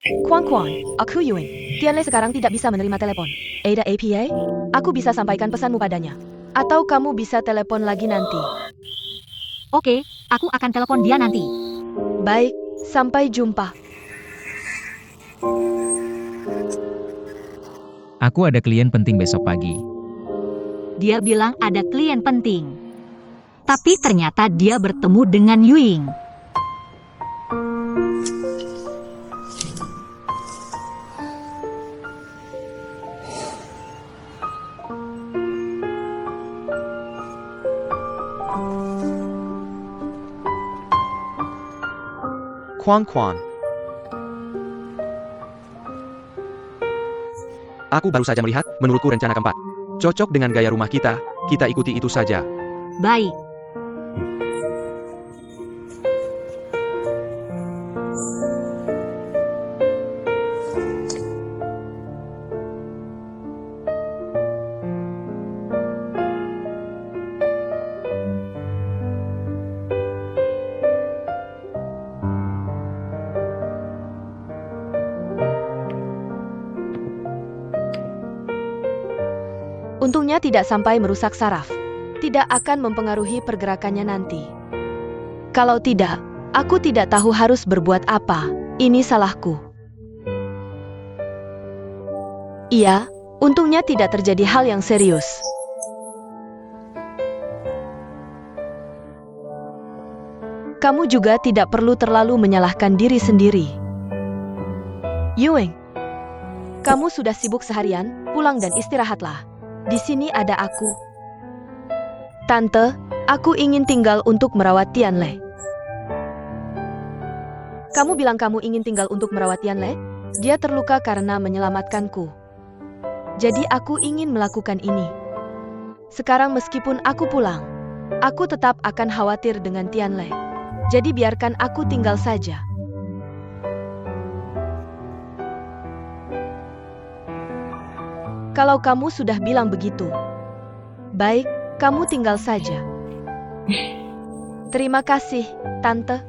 Kuang, aku Yuing. Tianle sekarang tidak bisa menerima telepon. Ada APA? Aku bisa sampaikan pesanmu padanya. Atau kamu bisa telepon lagi nanti. Oke, aku akan telepon dia nanti. Baik, sampai jumpa. Aku ada klien penting besok pagi. Dia bilang ada klien penting. Tapi ternyata dia bertemu dengan Yuing. Kuang. Aku baru saja melihat, menurutku rencana keempat. Cocok dengan gaya rumah kita ikuti itu saja. Baik. Untungnya tidak sampai merusak saraf. Tidak akan mempengaruhi pergerakannya nanti. Kalau tidak, aku tidak tahu harus berbuat apa. Ini salahku. Iya, untungnya tidak terjadi hal yang serius. Kamu juga tidak perlu terlalu menyalahkan diri sendiri. Yuing, kamu sudah sibuk seharian, pulang dan istirahatlah. Di sini ada aku. Tante, aku ingin tinggal untuk merawat Tianle. Kamu bilang kamu ingin tinggal untuk merawat Tianle? Dia terluka karena menyelamatkanku. Jadi aku ingin melakukan ini. Sekarang meskipun aku pulang, aku tetap akan khawatir dengan Tianle. Jadi biarkan aku tinggal saja. Kalau kamu sudah bilang begitu, baik, kamu tinggal saja. Terima kasih, Tante.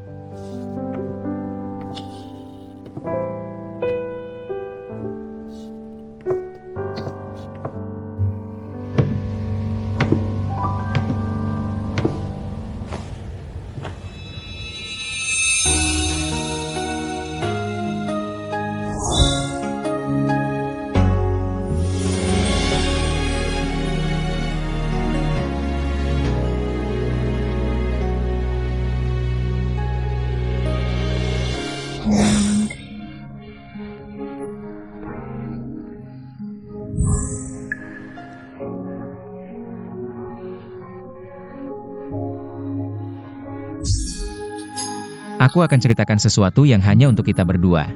Aku akan ceritakan sesuatu yang hanya untuk kita berdua.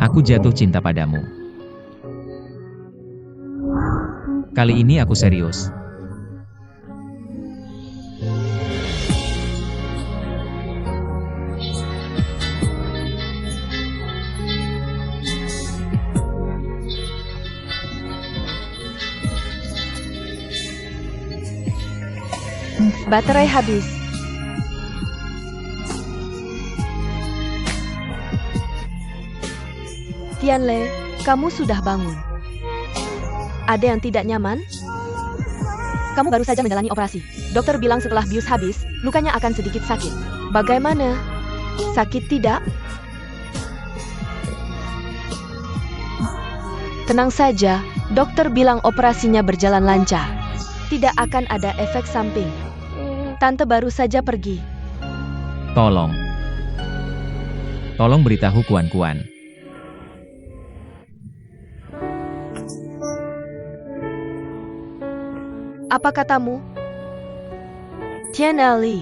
Aku jatuh cinta padamu. Kali ini aku serius. Baterai habis. Tianle, kamu sudah bangun. Ada yang tidak nyaman? Kamu baru saja menjalani operasi. Dokter bilang setelah bius habis, lukanya akan sedikit sakit. Bagaimana? Sakit tidak? Tenang saja, dokter bilang operasinya berjalan lancar. Tidak akan ada efek samping. Tante baru saja pergi. Tolong beritahu Kuan. Apa katamu? Tianle.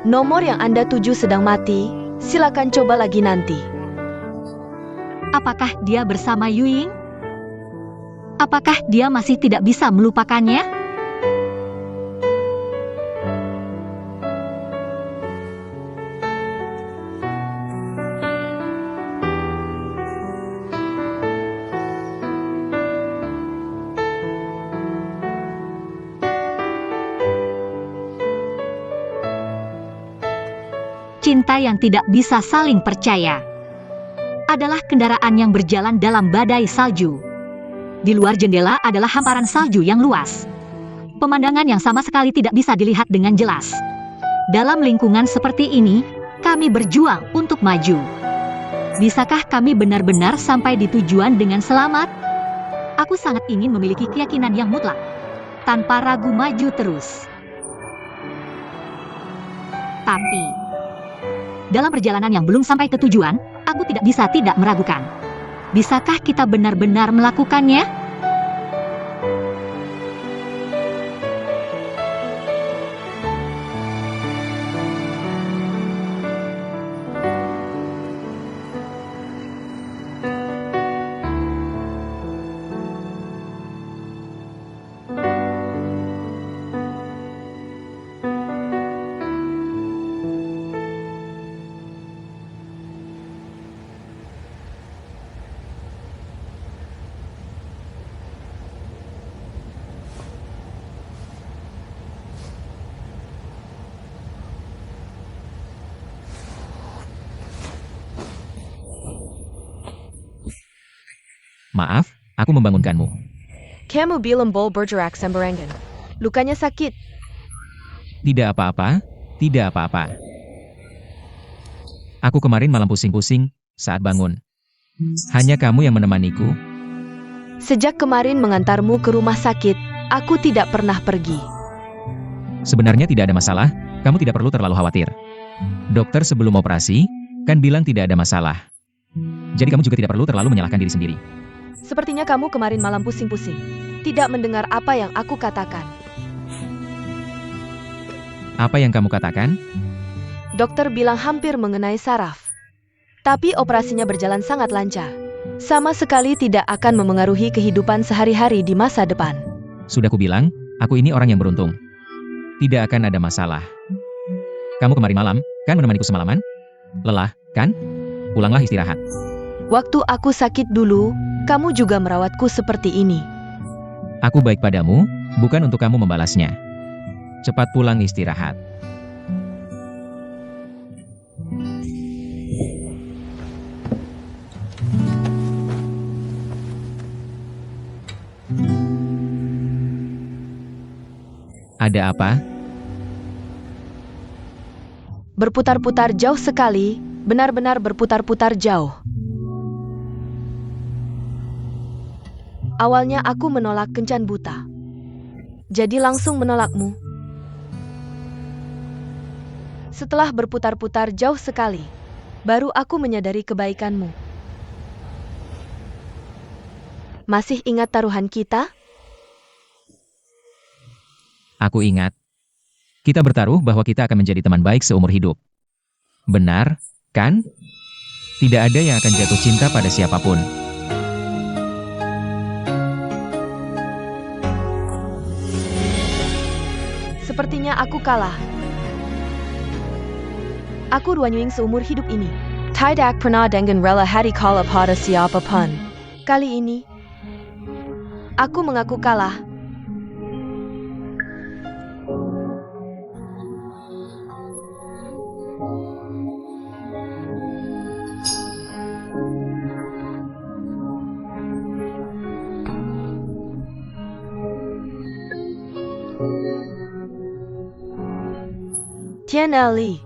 Nomor yang Anda tuju sedang mati, silakan coba lagi nanti. Apakah dia bersama Yuing? Apakah dia masih tidak bisa melupakannya? cinta yang tidak bisa saling percaya. Adalah kendaraan yang berjalan dalam badai salju. Di luar jendela adalah hamparan salju yang luas. Pemandangan yang sama sekali tidak bisa dilihat dengan jelas. Dalam lingkungan seperti ini, kami berjuang untuk maju. Bisakah kami benar-benar sampai di tujuan dengan selamat? Aku sangat ingin memiliki keyakinan yang mutlak. Tanpa ragu maju terus. Tapi, dalam perjalanan yang belum sampai ke tujuan, aku tidak bisa tidak meragukan. Bisakah kita benar-benar melakukannya? Maaf, aku membangunkanmu. Kamu bilang bol bergerak sembarangan. Lukanya sakit. Tidak apa-apa, tidak apa-apa. Aku kemarin malam pusing-pusing saat bangun. Hanya kamu yang menemaniku. Sejak kemarin mengantarmu ke rumah sakit, aku tidak pernah pergi. Sebenarnya tidak ada masalah, kamu tidak perlu terlalu khawatir. Dokter sebelum operasi, kan bilang tidak ada masalah. Jadi kamu juga tidak perlu terlalu menyalahkan diri sendiri. Sepertinya kamu kemarin malam pusing-pusing. Tidak mendengar apa yang aku katakan. Apa yang kamu katakan? Dokter bilang hampir mengenai saraf. Tapi operasinya berjalan sangat lancar. Sama sekali tidak akan memengaruhi kehidupan sehari-hari di masa depan. Sudah kubilang, aku ini orang yang beruntung. Tidak akan ada masalah. Kamu kemarin malam, kan menemaniku semalaman? Lelah, kan? Pulanglah istirahat. Waktu aku sakit dulu, kamu juga merawatku seperti ini. Aku baik padamu, bukan untuk kamu membalasnya. Cepat pulang istirahat. Ada apa? Berputar-putar jauh sekali, benar-benar berputar-putar jauh. Awalnya aku menolak kencan buta. Jadi langsung menolakmu. Setelah berputar-putar jauh sekali, baru aku menyadari kebaikanmu. Masih ingat taruhan kita? Aku ingat. Kita bertaruh bahwa kita akan menjadi teman baik seumur hidup. Benar, kan? Tidak ada yang akan jatuh cinta pada siapapun. Sepertinya aku kalah. Aku Ruanyuing seumur hidup ini. Tidak pernah dengan rela hati kalah pada siapapun. Kali ini, aku mengaku kalah. Tian Ali,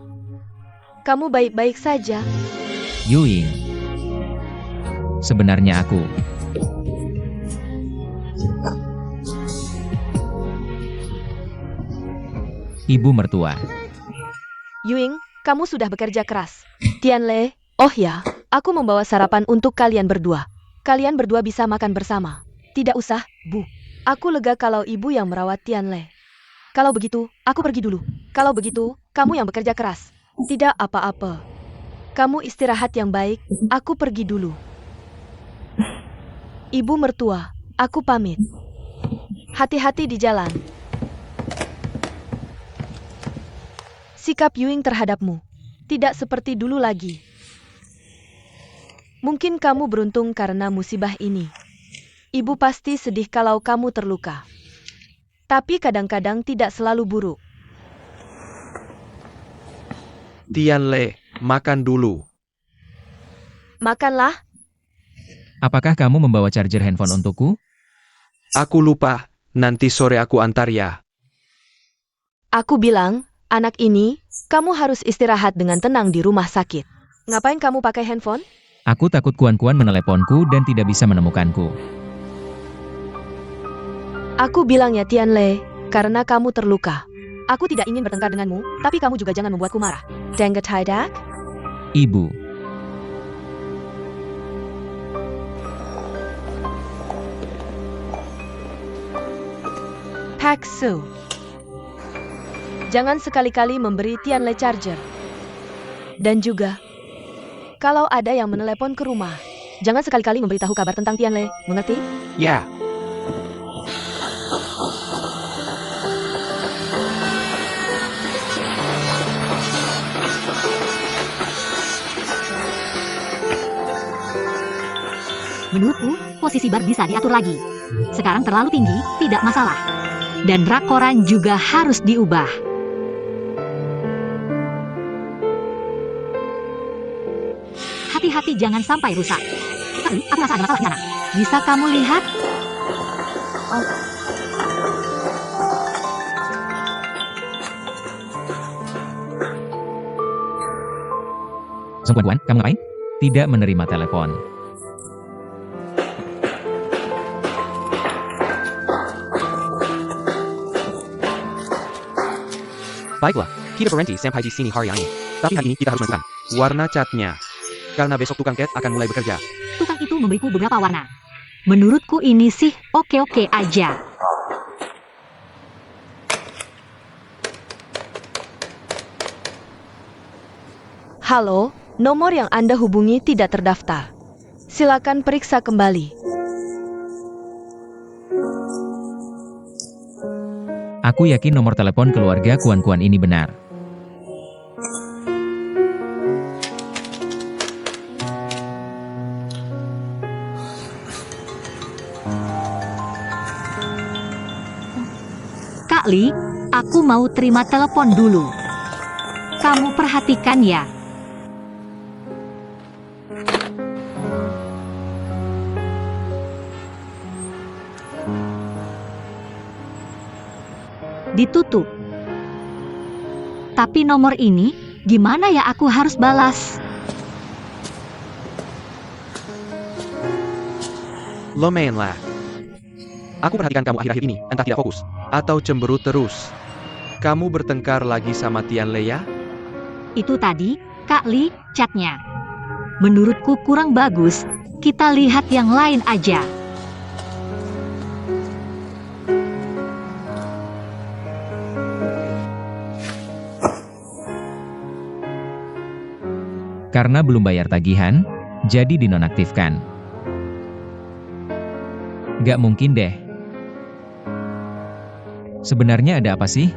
kamu baik-baik saja? Yuing. Sebenarnya aku. Ibu mertua. Yuing, kamu sudah bekerja keras. Tianle, oh ya, aku membawa sarapan untuk kalian berdua. Kalian berdua bisa makan bersama. Tidak usah, Bu. Aku lega kalau ibu yang merawat Tianle. Kalau begitu, aku pergi dulu. Kalau begitu, kamu yang bekerja keras. Tidak apa-apa. Kamu istirahat yang baik, aku pergi dulu. Ibu mertua, aku pamit. Hati-hati di jalan. Sikap Yuing terhadapmu tidak seperti dulu lagi. Mungkin kamu beruntung karena musibah ini. Ibu pasti sedih kalau kamu terluka. Tapi kadang-kadang tidak selalu buruk. Tianle, makan dulu. Makanlah. Apakah kamu membawa charger handphone untukku? Aku lupa, nanti sore aku antar ya. Aku bilang, anak ini, kamu harus istirahat dengan tenang di rumah sakit. Ngapain kamu pakai handphone? Aku takut Kuan-Kuan meneleponku dan tidak bisa menemukanku. Aku bilang ya Tianle, karena kamu terluka. Aku tidak ingin bertengkar denganmu, tapi kamu juga jangan membuatku marah. Dengar tidak? Ibu. Pak Su. Jangan sekali-kali memberi Tianle charger. Dan juga, kalau ada yang menelepon ke rumah, jangan sekali-kali memberitahu kabar tentang Tianle, mengerti? Ya. Menurutku, posisi bar bisa diatur lagi. Sekarang terlalu tinggi, tidak masalah. Dan rak koran juga harus diubah. Hati-hati jangan sampai rusak. Tapi, aku rasa ada masalah di sana. Bisa kamu lihat? Zong Kuan-Kuan, kamu ngapain? Tidak menerima telepon. Baiklah, kita berhenti sampai di sini hari ini. Tapi hari ini kita harus menentukan warna catnya. Karena besok tukang cat akan mulai bekerja. Tukang itu memberiku beberapa warna. Menurutku ini sih oke-oke aja. Halo, nomor yang Anda hubungi tidak terdaftar. Silakan periksa kembali. Aku yakin nomor telepon keluarga Kuan-Kuan ini benar. Kak Li, aku mau terima telepon dulu. Kamu perhatikan ya. Ditutup. Tapi nomor ini, gimana ya aku harus balas? Lumayan lah. Aku perhatikan kamu akhir-akhir ini, entah tidak fokus, atau cemberut terus. Kamu bertengkar lagi sama Tianle ya? Itu tadi, Kak Li, chatnya. Menurutku kurang bagus, kita lihat yang lain aja. Karena belum bayar tagihan, jadi dinonaktifkan. Gak mungkin deh. Sebenarnya ada apa sih?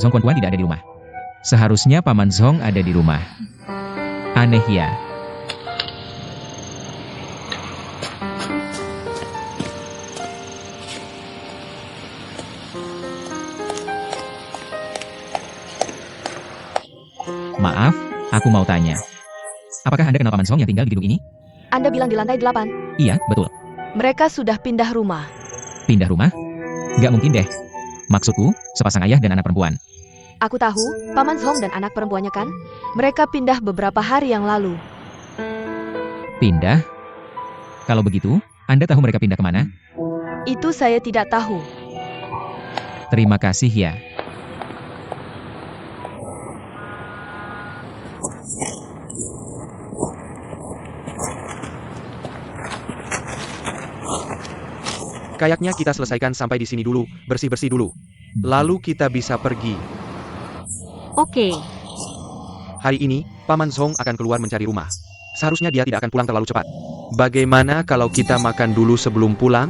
Zong Kuan-Kuan tidak ada di rumah. Seharusnya Paman Zong ada di rumah. Aneh ya. Maaf, aku mau tanya. Apakah Anda kenal Paman Zong yang tinggal di gedung ini? Anda bilang di lantai 8. Iya, betul. Mereka sudah pindah rumah. Pindah rumah? Gak mungkin deh. Maksudku, sepasang ayah dan anak perempuan. Aku tahu, Paman Zhong dan anak perempuannya kan? Mereka pindah beberapa hari yang lalu. Pindah? Kalau begitu, Anda tahu mereka pindah kemana? Itu saya tidak tahu. Terima kasih ya. Kayaknya kita selesaikan sampai di sini dulu, bersih-bersih dulu. Lalu kita bisa pergi. Oke, Hari ini, Paman Zhong akan keluar mencari rumah. Seharusnya dia tidak akan pulang terlalu cepat. Bagaimana kalau kita makan dulu sebelum pulang?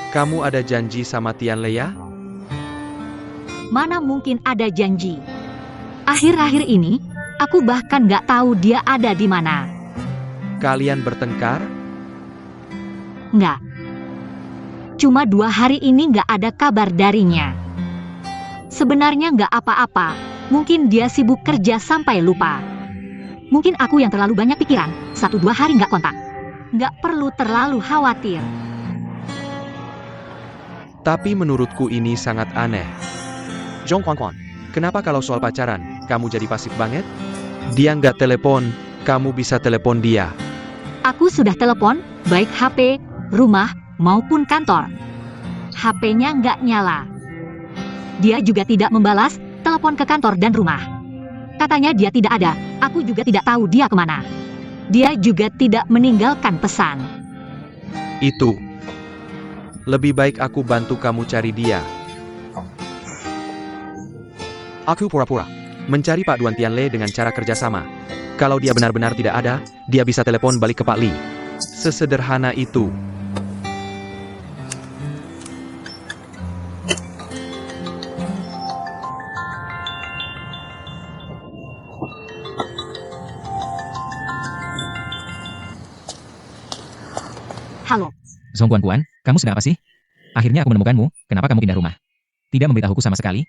Kamu ada janji sama Tian Leia? mana mungkin ada janji. Akhir-akhir ini, aku bahkan nggak tahu dia ada di mana. Kalian bertengkar? Nggak. Cuma 2 hari ini nggak ada kabar darinya. Sebenarnya nggak apa-apa. Mungkin dia sibuk kerja sampai lupa. Mungkin aku yang terlalu banyak pikiran. 1-2 hari nggak kontak. Nggak perlu terlalu khawatir. Tapi menurutku ini sangat aneh. Zhong Kuan, kenapa kalau soal pacaran, kamu jadi pasif banget? Dia nggak telepon, kamu bisa telepon dia. Aku sudah telepon, baik HP, rumah, maupun kantor. HP-nya nggak nyala. Dia juga tidak membalas telepon ke kantor dan rumah. Katanya dia tidak ada, aku juga tidak tahu dia kemana. Dia juga tidak meninggalkan pesan. Itu. Lebih baik aku bantu kamu cari dia. Aku pura-pura mencari Pak Duan Tianle dengan cara kerjasama. Kalau dia benar-benar tidak ada, dia bisa telepon balik ke Pak Li. Sesederhana itu. Halo, Zhong Kuan, kamu sedang apa sih? Akhirnya aku menemukanmu, kenapa kamu pindah rumah? Tidak memberitahuku sama sekali?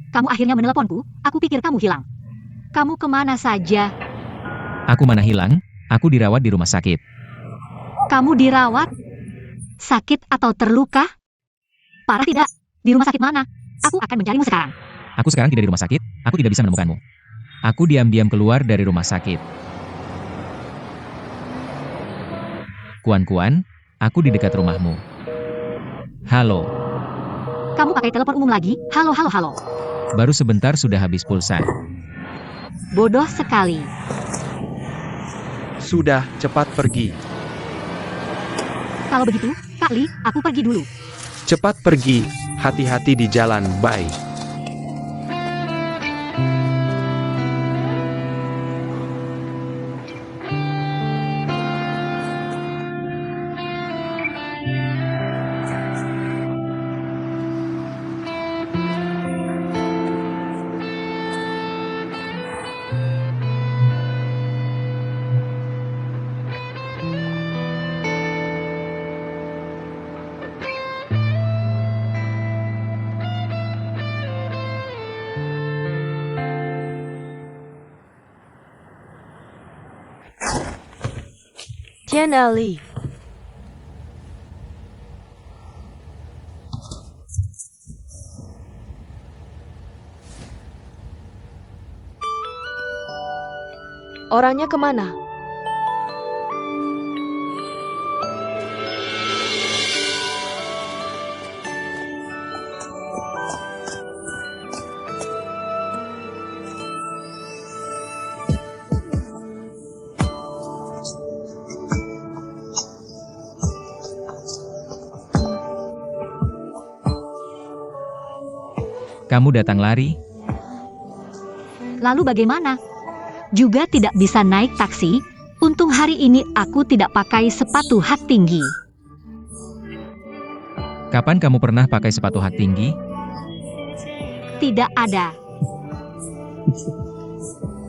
kamu akhirnya meneleponku, aku pikir kamu hilang. Kamu kemana saja? Aku mana hilang? Aku dirawat di rumah sakit. Kamu dirawat? Sakit atau terluka? Parah tidak? Di rumah sakit mana? Aku akan mencarimu sekarang. Aku sekarang tidak di rumah sakit, aku tidak bisa menemukanmu. Aku diam-diam keluar dari rumah sakit. Kuan, aku di dekat rumahmu. Halo, Kamu pakai telepon umum lagi? Halo. baru sebentar sudah habis pulsa. Bodoh sekali. Sudah, cepat pergi. Kalau begitu, Kak Li, aku pergi dulu. Cepat pergi, hati-hati di jalan, bye. Tian Li. Orangnya kemana? Kamu datang lari? Lalu bagaimana? Juga tidak bisa naik taksi. Untung hari ini aku tidak pakai sepatu hak tinggi. Kapan kamu pernah pakai sepatu hak tinggi? Tidak ada.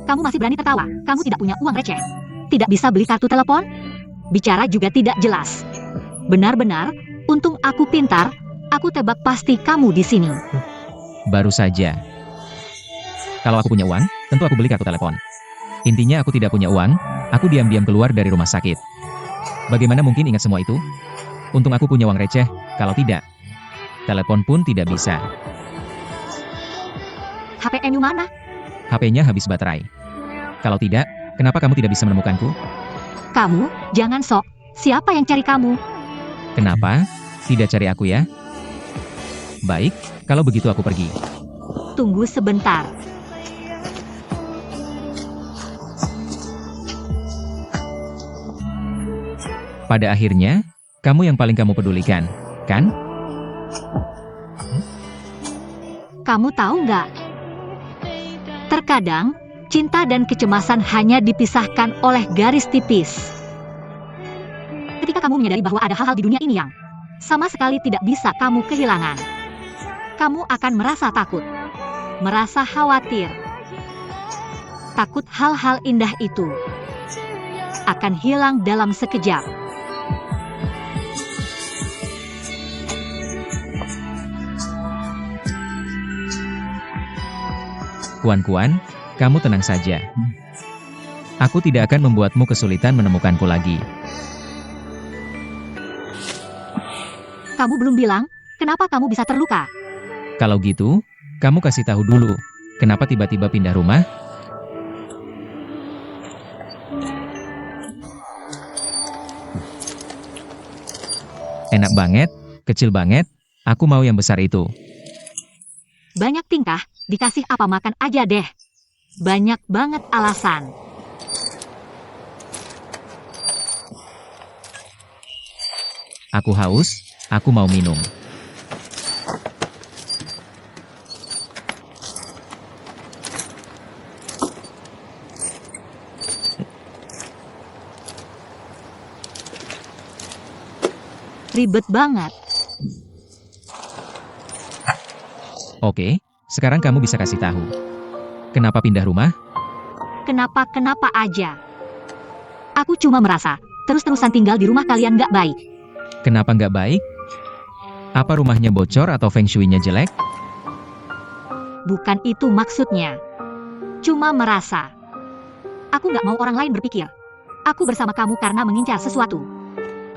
Kamu masih berani tertawa? Kamu tidak punya uang receh. Tidak bisa beli kartu telepon? Bicara juga tidak jelas. Benar-benar, untung aku pintar. Aku tebak pasti kamu di sini. Baru saja. Kalau aku punya uang, tentu aku beli kartu telepon. Intinya aku tidak punya uang, aku diam-diam keluar dari rumah sakit. Bagaimana mungkin ingat semua itu? Untung aku punya uang receh, kalau tidak, telepon pun tidak bisa. HPMU mana? HP-nya habis baterai. Kalau tidak, kenapa kamu tidak bisa menemukanku? Kamu, jangan sok. Siapa yang cari kamu? Kenapa? Tidak cari aku ya? Baik, kalau begitu aku pergi. Tunggu sebentar. Pada akhirnya, kamu yang paling kamu pedulikan, kan? Kamu tahu nggak? Terkadang, cinta dan kecemasan hanya dipisahkan oleh garis tipis. Ketika kamu menyadari bahwa ada hal-hal di dunia ini yang sama sekali tidak bisa kamu kehilangan, kamu akan merasa takut, merasa khawatir. Takut hal-hal indah itu akan hilang dalam sekejap. Kuan-kuan, kamu tenang saja. Aku tidak akan membuatmu kesulitan menemukanku lagi. Kamu belum bilang, kenapa kamu bisa terluka? Kalau gitu, kamu kasih tahu dulu, kenapa tiba-tiba pindah rumah? Enak banget, kecil banget, aku mau yang besar itu. Banyak tingkah, dikasih apa makan aja deh. Banyak banget alasan. Aku haus, aku mau minum. Ribet banget. Oke, sekarang kamu bisa kasih tahu. Kenapa pindah rumah? Kenapa aja. Aku cuma merasa, terus-terusan tinggal di rumah kalian gak baik. Kenapa nggak baik? Apa rumahnya bocor atau feng shui-nya jelek? Bukan itu maksudnya. Cuma merasa. Aku gak mau orang lain berpikir. Aku bersama kamu karena mengincar sesuatu.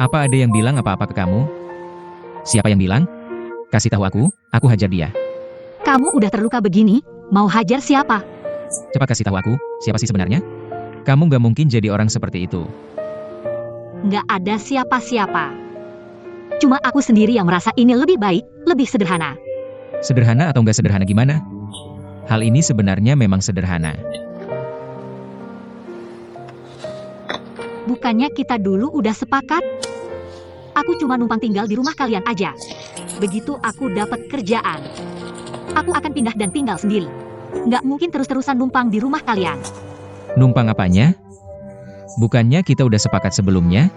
Apa ada yang bilang apa-apa ke kamu? Siapa yang bilang? Kasih tahu aku hajar dia. Kamu udah terluka begini, mau hajar siapa? Cepat kasih tahu aku, siapa sih sebenarnya? Kamu nggak mungkin jadi orang seperti itu. Nggak ada siapa-siapa. Cuma aku sendiri yang merasa ini lebih baik, lebih sederhana. Sederhana atau nggak sederhana gimana? Hal ini sebenarnya memang sederhana. Bukannya kita dulu udah sepakat? Aku cuma numpang tinggal di rumah kalian aja. Begitu aku dapat kerjaan, aku akan pindah dan tinggal sendiri. Nggak mungkin terus-terusan numpang di rumah kalian. Numpang apanya? Bukannya kita udah sepakat sebelumnya?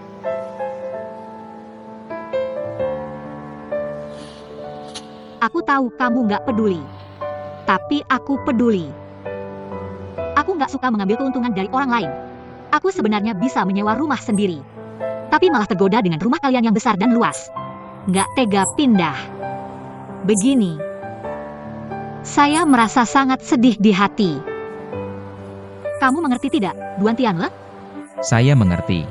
Aku tahu kamu nggak peduli. Tapi aku peduli. Aku nggak suka mengambil keuntungan dari orang lain. Aku sebenarnya bisa menyewa rumah sendiri. Tapi malah tergoda dengan rumah kalian yang besar dan luas. Nggak tega pindah. Begini. Saya merasa sangat sedih di hati. Kamu mengerti tidak, Duan Tianle? Saya mengerti.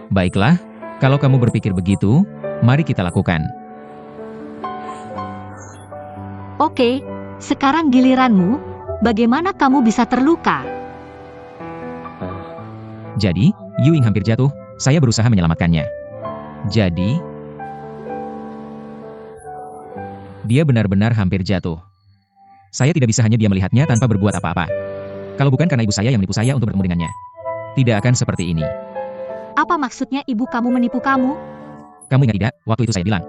Baiklah, kalau kamu berpikir begitu, mari kita lakukan. Oke, sekarang giliranmu. Bagaimana kamu bisa terluka? Jadi, Yu Ying hampir jatuh, saya berusaha menyelamatkannya. Jadi, dia benar-benar hampir jatuh. Saya tidak bisa hanya dia melihatnya tanpa berbuat apa-apa. Kalau bukan karena ibu saya yang menipu saya untuk bertemu dengannya. Tidak akan seperti ini. Apa maksudnya ibu kamu menipu kamu? Kamu ingat tidak, waktu itu saya bilang,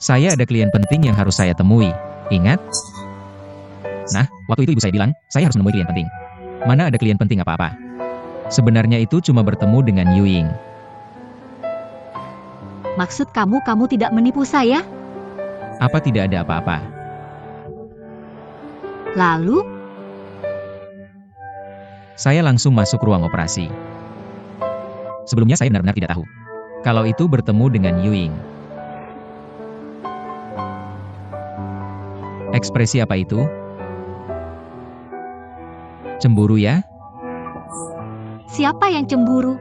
saya ada klien penting yang harus saya temui. Ingat? Nah, waktu itu ibu saya bilang, saya harus menemui klien penting. Mana ada klien penting apa-apa? Sebenarnya itu cuma bertemu dengan Yu Ying. Maksud kamu tidak menipu saya? Apa tidak ada apa-apa? Lalu? Saya langsung masuk ruang operasi. Sebelumnya saya benar-benar tidak tahu kalau itu bertemu dengan Yu Ying. Ekspresi apa itu? Cemburu ya? Siapa yang cemburu?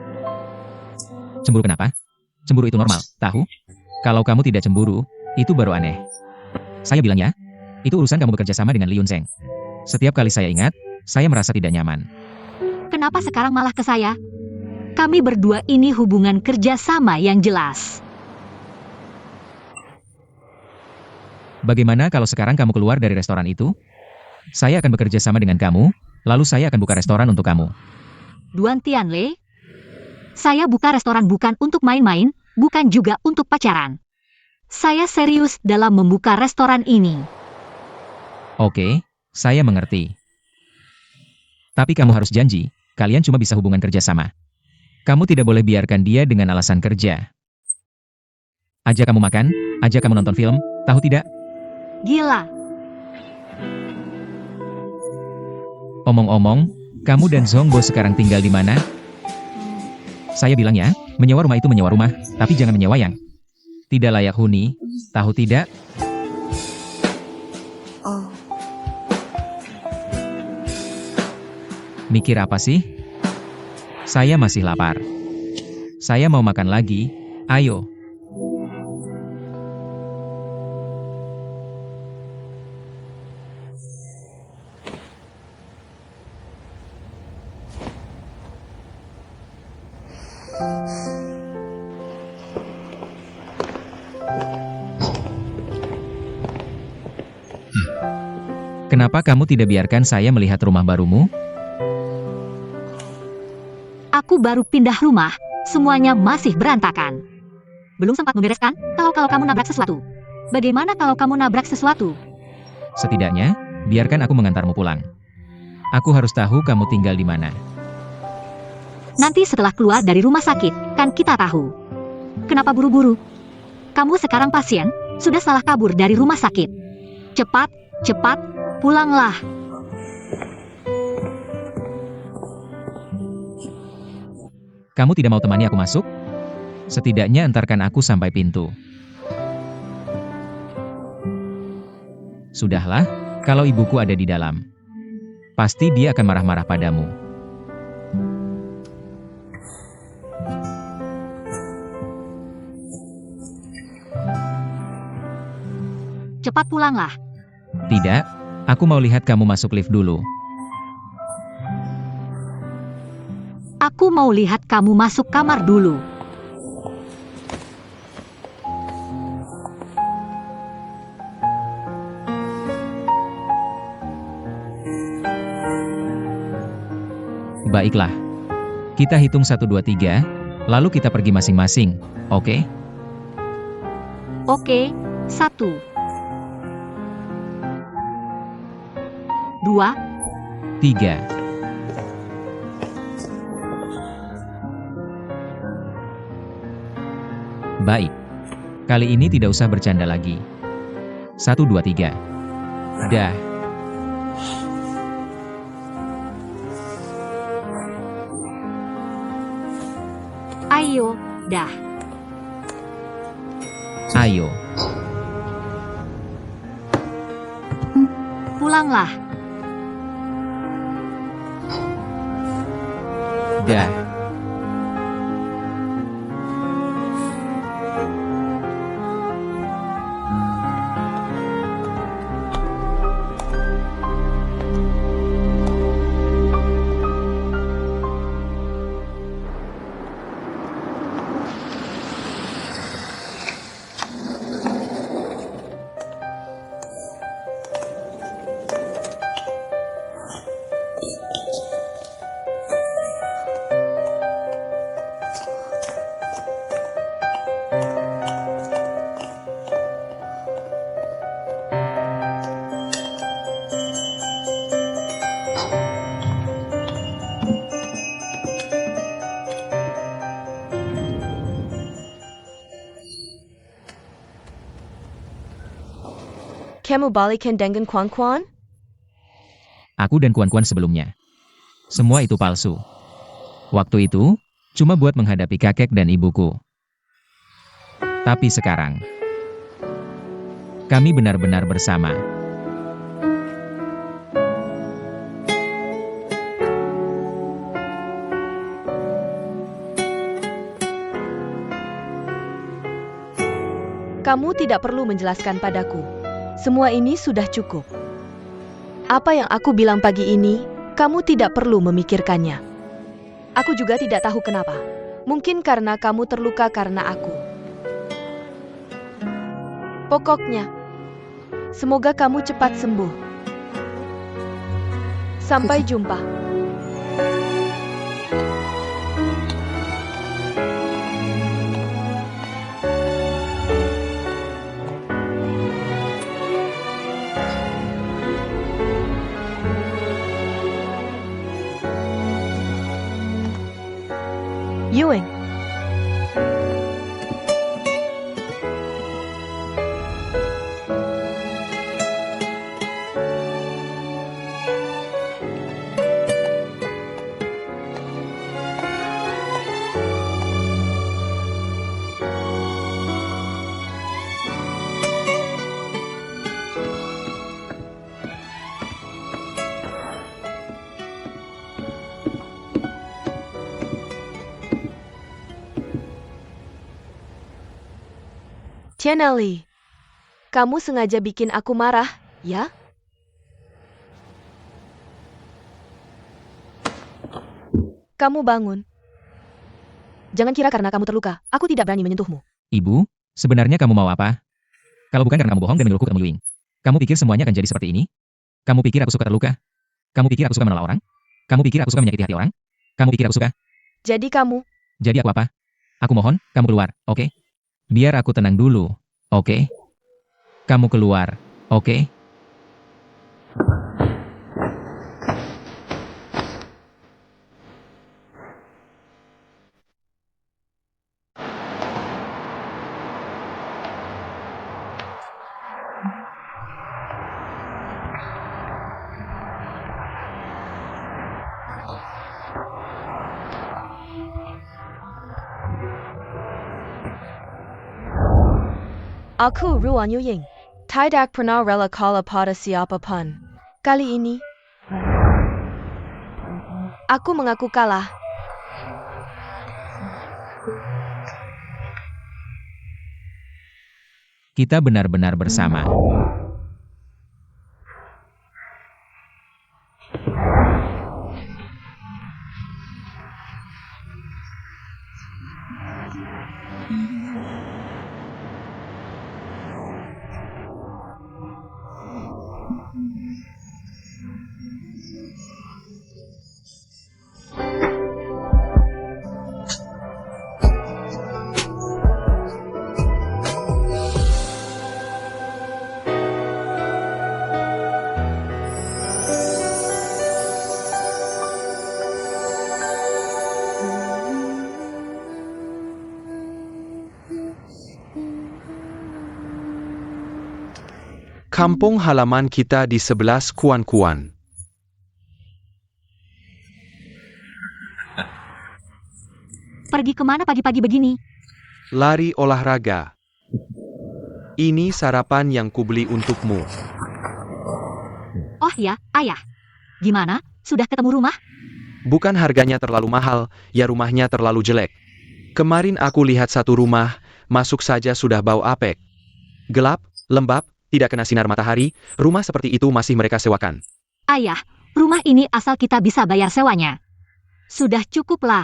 Cemburu kenapa? Cemburu itu normal, tahu? Kalau kamu tidak cemburu, itu baru aneh. Saya bilang ya, itu urusan kamu bekerja sama dengan Li Yunzheng. Setiap kali saya ingat, saya merasa tidak nyaman. Kenapa sekarang malah ke saya? Kami berdua ini hubungan kerja sama yang jelas. Bagaimana kalau sekarang kamu keluar dari restoran itu? Saya akan bekerja sama dengan kamu, lalu saya akan buka restoran untuk kamu. Duan Tianle, saya buka restoran bukan untuk main-main, bukan juga untuk pacaran. Saya serius dalam membuka restoran ini. Oke, saya mengerti. Tapi kamu harus janji, kalian cuma bisa hubungan kerja sama. Kamu tidak boleh biarkan dia dengan alasan kerja. Ajak kamu makan, ajak kamu nonton film, tahu tidak? Gila. Omong-omong, kamu dan Zhongbo sekarang tinggal di mana? Saya bilang ya, menyewa rumah itu menyewa rumah, tapi jangan menyewa yang tidak layak huni, tahu tidak? Mikir apa sih? Saya masih lapar. Saya mau makan lagi, ayo. Kenapa kamu tidak biarkan saya melihat rumah barumu? Aku baru pindah rumah, semuanya masih berantakan. Belum sempat membereskan, kalau kamu nabrak sesuatu. Bagaimana kalau kamu nabrak sesuatu? Setidaknya, biarkan aku mengantarmu pulang. Aku harus tahu kamu tinggal di mana. Nanti setelah keluar dari rumah sakit, kan kita tahu. Kenapa buru-buru? Kamu sekarang pasien, sudah salah kabur dari rumah sakit. Cepat, cepat, pulanglah. Kamu tidak mau temani aku masuk? Setidaknya antarkan aku sampai pintu. Sudahlah, kalau ibuku ada di dalam. Pasti dia akan marah-marah padamu. Cepat pulanglah. Tidak, aku mau lihat kamu masuk lift dulu. Aku mau lihat kamu masuk kamar dulu. Baiklah. Kita hitung 1, 2, 3, lalu kita pergi masing-masing, oke? Oke, 1, 2, 3. Baik. Kali ini tidak usah bercanda lagi. 1, 2, 3. Dah. ayo, dah. Ayo. Pulanglah. Dah. Kamu balikan dengan Kuan-Kuan? Aku dan Kuan-Kuan sebelumnya. Semua itu palsu. Waktu itu, cuma buat menghadapi kakek dan ibuku. Tapi sekarang, kami benar-benar bersama. Kamu tidak perlu menjelaskan padaku. Semua ini sudah cukup. Apa yang aku bilang pagi ini, kamu tidak perlu memikirkannya. Aku juga tidak tahu kenapa. Mungkin karena kamu terluka karena aku. Pokoknya, Semoga kamu cepat sembuh. Sampai jumpa. Ewing. Tianli, kamu sengaja bikin aku marah, ya? Kamu bangun. Jangan kira karena kamu terluka, aku tidak berani menyentuhmu. Ibu, sebenarnya kamu mau apa? Kalau bukan karena kamu bohong dan menyuruhku ketemu Ewing. Kamu pikir semuanya akan jadi seperti ini? Kamu pikir aku suka terluka? Kamu pikir aku suka menolak orang? Kamu pikir aku suka menyakiti hati orang? Kamu pikir aku suka? Jadi kamu, Jadi aku apa? Aku mohon, kamu keluar, oke? Biar aku tenang dulu, oke? Kamu keluar, oke? aku Ruan Yuying. Tidak pernah rela kalah pada siapapun. Kali ini, aku mengaku kalah. Kita benar-benar bersama. Kampung halaman kita di 11 Kuan-Kuan. Pergi kemana pagi-pagi begini? Lari olahraga. Ini sarapan yang kubeli untukmu. Oh ya, ayah. Gimana? Sudah ketemu rumah? Bukan harganya terlalu mahal, ya rumahnya terlalu jelek. Kemarin aku lihat satu rumah, masuk saja sudah bau apek. Gelap, lembab, tidak kena sinar matahari, rumah seperti itu masih mereka sewakan. Ayah, rumah ini asal kita bisa bayar sewanya. Sudah cukuplah.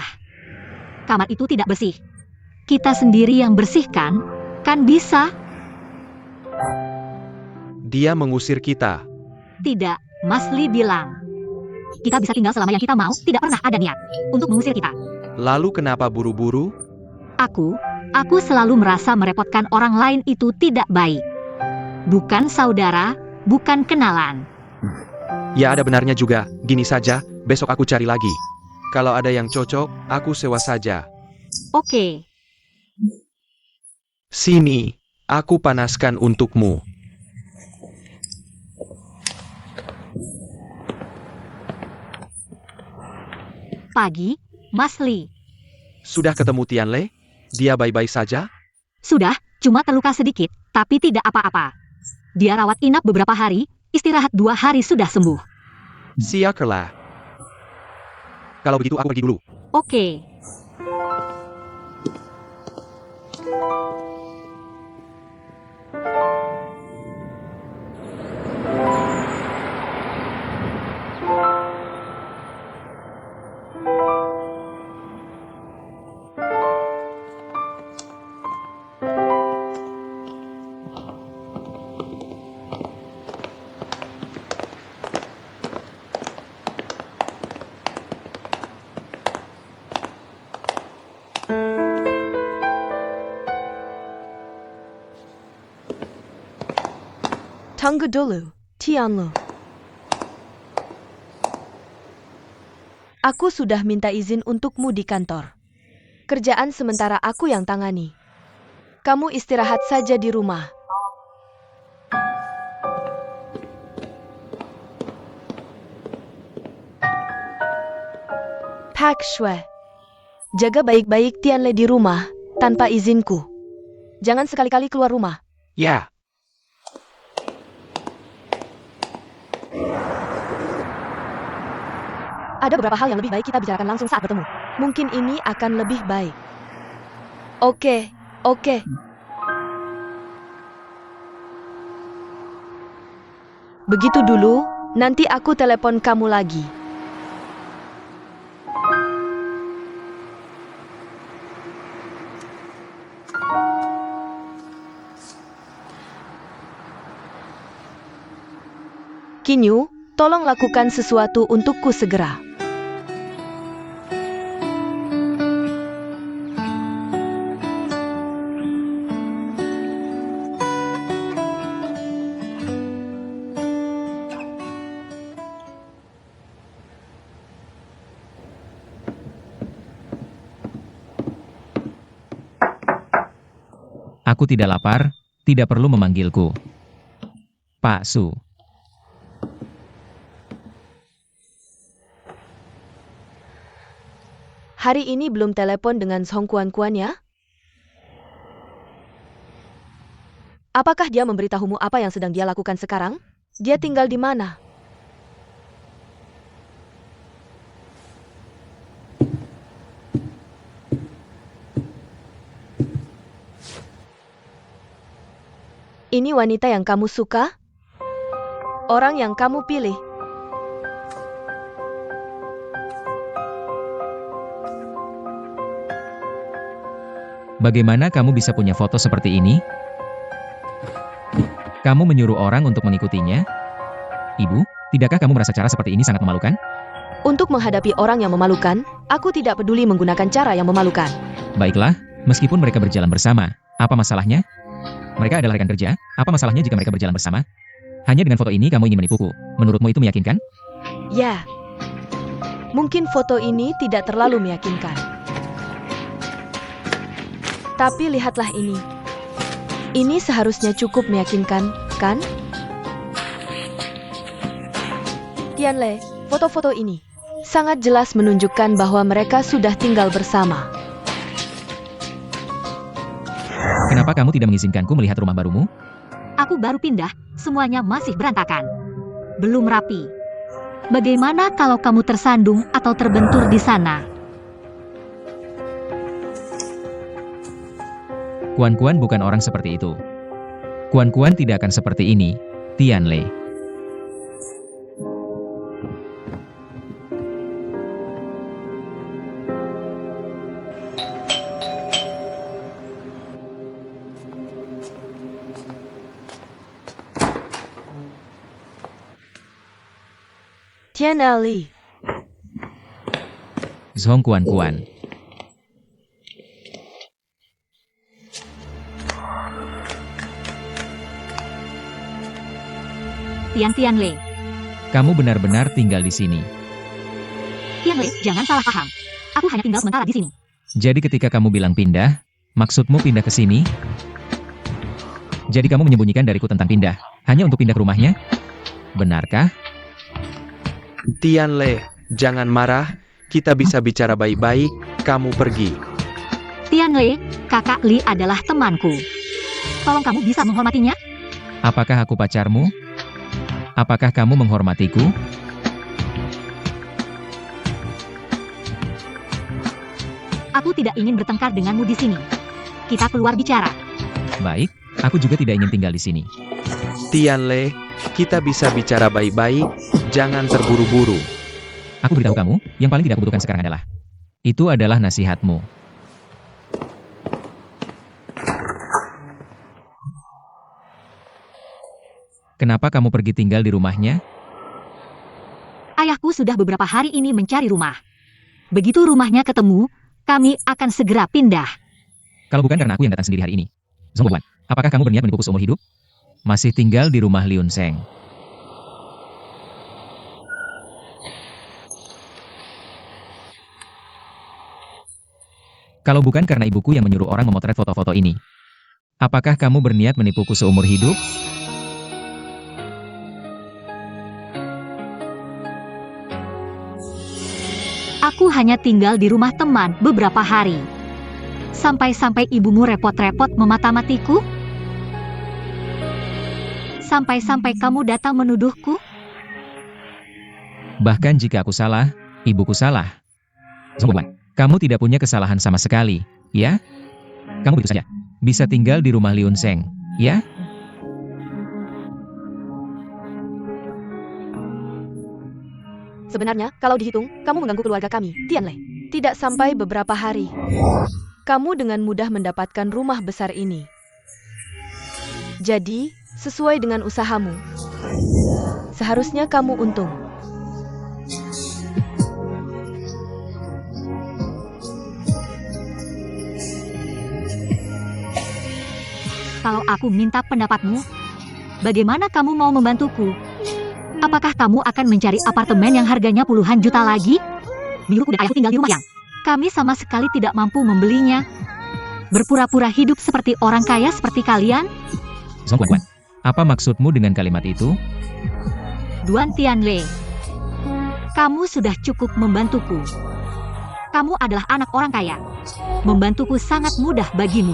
Kamar itu tidak bersih. Kita sendiri yang bersihkan, kan bisa? Dia mengusir kita. Tidak, Mas Li bilang. Kita bisa tinggal selama yang kita mau, tidak pernah ada niat untuk mengusir kita. Lalu kenapa buru-buru? Aku selalu merasa merepotkan orang lain itu tidak baik. Bukan saudara, bukan kenalan. Ya ada benarnya juga, gini saja, besok aku cari lagi. Kalau ada yang cocok, aku sewa saja. Oke, Sini, aku panaskan untukmu. pagi, Mas Li. Sudah ketemu Tianle? Dia baik-baik saja? Sudah, cuma terluka sedikit, tapi tidak apa-apa. Dia rawat inap beberapa hari, istirahat 2 hari sudah sembuh. Siakerlah. Kalau begitu aku pergi dulu. Oke. Tunggu dulu, Tianlu. Aku sudah minta izin untukmu di kantor. Kerjaan sementara aku yang tangani. Kamu istirahat saja di rumah. Pak Shui. Jaga baik-baik Tianle di rumah, tanpa izinku. Jangan sekali-kali keluar rumah. Ya, Ada beberapa hal yang lebih baik kita bicarakan langsung saat bertemu. Mungkin ini akan lebih baik. Oke. Begitu dulu, nanti aku telepon kamu lagi. Kinyu, tolong lakukan sesuatu untukku segera. Aku tidak lapar, tidak perlu memanggilku. Pak Su. Hari ini belum telepon dengan Song Kuan ya? Apakah dia memberitahumu apa yang sedang dia lakukan sekarang? Dia tinggal di mana? Ini wanita yang kamu suka? Orang yang kamu pilih? Bagaimana kamu bisa punya foto seperti ini? Kamu menyuruh orang untuk mengikutinya? Ibu, tidakkah kamu merasa cara seperti ini sangat memalukan? Untuk menghadapi orang yang memalukan, aku tidak peduli menggunakan cara yang memalukan. Baiklah, meskipun mereka berjalan bersama, apa masalahnya? Mereka adalah rekan kerja, apa masalahnya jika mereka berjalan bersama? Hanya dengan foto ini kamu ingin menipuku. Menurutmu itu meyakinkan? Ya, mungkin foto ini tidak terlalu meyakinkan. Tapi lihatlah ini. Ini seharusnya cukup meyakinkan, kan? Tianle, foto-foto ini sangat jelas menunjukkan bahwa mereka sudah tinggal bersama. Kenapa kamu tidak mengizinkanku melihat rumah barumu? Aku baru pindah, semuanya masih berantakan. Belum rapi. Bagaimana kalau kamu tersandung atau terbentur di sana? Kuan-Kuan bukan orang seperti itu. Kuan-Kuan tidak akan seperti ini, Tianle. Tianle. Zhong Kuan-Kuan. Tianle. Kamu benar-benar tinggal di sini. Tianle, jangan salah paham. Aku hanya tinggal sementara di sini. Jadi ketika kamu bilang pindah, maksudmu pindah ke sini? Jadi kamu menyembunyikan dariku tentang pindah, hanya untuk pindah ke rumahnya? Benarkah? Tianle, jangan marah. Kita bisa bicara baik-baik. Kamu pergi. Tianle, kakak Li adalah temanku. Tolong kamu bisa menghormatinya? Apakah aku pacarmu? Apakah kamu menghormatiku? Aku tidak ingin bertengkar denganmu di sini. Kita keluar bicara. Baik, aku juga tidak ingin tinggal di sini. Tianle, kita bisa bicara baik-baik. Jangan terburu-buru. Aku beritahu kamu, yang paling tidak aku butuhkan sekarang adalah nasihatmu. Kenapa kamu pergi tinggal di rumahnya? Ayahku sudah beberapa hari ini mencari rumah. Begitu rumahnya ketemu, kami akan segera pindah. Kalau bukan karena aku yang datang sendiri hari ini. Zhong Kuan, apakah kamu berniat menipuku seumur hidup? masih tinggal di rumah Liun Seng. Kalau bukan karena ibuku yang menyuruh orang memotret foto-foto ini, apakah kamu berniat menipuku seumur hidup? Aku hanya tinggal di rumah teman beberapa hari. Sampai-sampai ibumu repot-repot memata-matiku? Sampai-sampai kamu datang menuduhku? Bahkan jika aku salah, ibuku salah. Zongguan, kamu tidak punya kesalahan sama sekali, ya? Kamu begitu saja bisa tinggal di rumah Liun Seng, ya? Sebenarnya, kalau dihitung, kamu mengganggu keluarga kami, Tianlei. Tidak sampai beberapa hari, kamu dengan mudah mendapatkan rumah besar ini. Jadi, sesuai dengan usahamu, seharusnya kamu untung. Kalau aku minta pendapatmu, bagaimana kamu mau membantuku? Apakah kamu akan mencari apartemen yang harganya puluhan juta lagi? Biruku dan ayahku tinggal di rumah yang kami sama sekali tidak mampu membelinya. Berpura-pura hidup seperti orang kaya seperti kalian? Zongguan, apa maksudmu dengan kalimat itu? Duan Tianlei, kamu sudah cukup membantuku. Kamu adalah anak orang kaya. Membantuku sangat mudah bagimu.